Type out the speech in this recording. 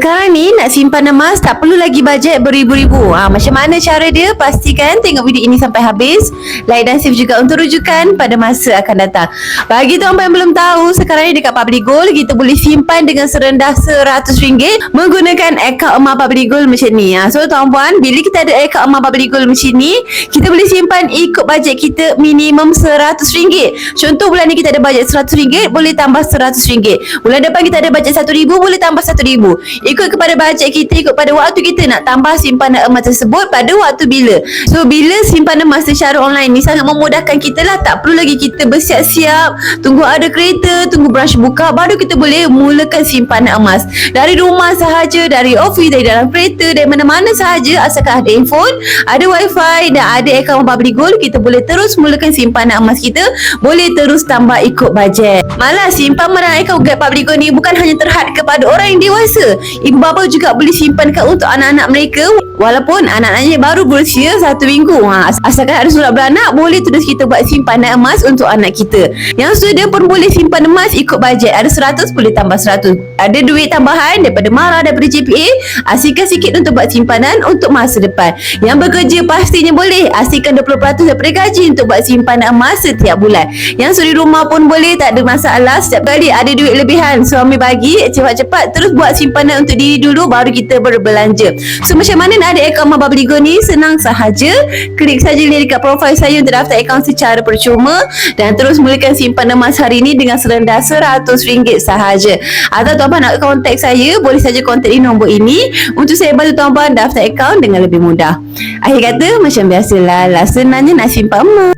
Sekarang ni nak simpan emas tak perlu lagi bajet beribu-ribu. Macam mana cara dia? Pastikan tengok video ini sampai habis. Like dan save juga untuk rujukan pada masa akan datang. Bagi tuan-tuan yang belum tahu, sekarang ni dekat Public Gold kita boleh simpan dengan serendah RM100 menggunakan akaun emas Public Gold macam ni. So tuan-tuan, bila kita ada akaun emas Public Gold macam ni, kita boleh simpan ikut bajet kita minimum RM100. Contoh bulan ni kita ada bajet RM100, boleh tambah RM100. Bulan depan kita ada bajet RM1,000, boleh tambah RM1,000. Ikut kepada bajet kita, ikut pada waktu kita nak tambah simpanan emas tersebut pada waktu bila. So bila simpanan emas secara online ni sangat memudahkan kita lah. Tak perlu lagi kita bersiap-siap tunggu ada kereta, tunggu branch buka, baru kita boleh mulakan simpanan emas. Dari rumah sahaja, dari office, dari dalam kereta, dari mana-mana sahaja, asalkan ada handphone, ada wifi dan ada akaun Public Gold, kita boleh terus mulakan simpanan emas kita, boleh terus tambah ikut bajet. Malah simpan melalui akaun Public Gold ni bukan hanya terhad kepada orang yang dewasa. Ibu bapa juga boleh simpankan untuk anak-anak mereka, walaupun anak-anaknya baru berusia 1 minggu. Asalkan ada surat beranak, boleh terus kita buat simpanan emas untuk anak kita. Yang sudah pun boleh simpan emas ikut bajet. Ada 100, boleh tambah 100. Ada duit tambahan daripada MARA, daripada JPA, asingkan sikit untuk buat simpanan untuk masa depan. Yang bekerja pastinya boleh asingkan 20% daripada gaji untuk buat simpanan emas setiap bulan. Yang suri rumah pun boleh, tak ada masalah. Setiap kali ada duit lebihan, suami bagi cepat-cepat terus buat simpanan untuk diri dulu, baru kita berbelanja. So macam mana nak ada akaun emas Public Gold ni? Senang sahaja. Klik saja link dekat profil saya untuk daftar akaun secara percuma dan terus mulakan simpanan emas hari ini dengan serendah RM100 sahaja. Atau tuan-tuan nak kontak saya, boleh saja kontak di nombor ini untuk saya bantu tuan-tuan daftar akaun dengan lebih mudah. Akhir kata, macam biasalah, senangnya nak simpan emas.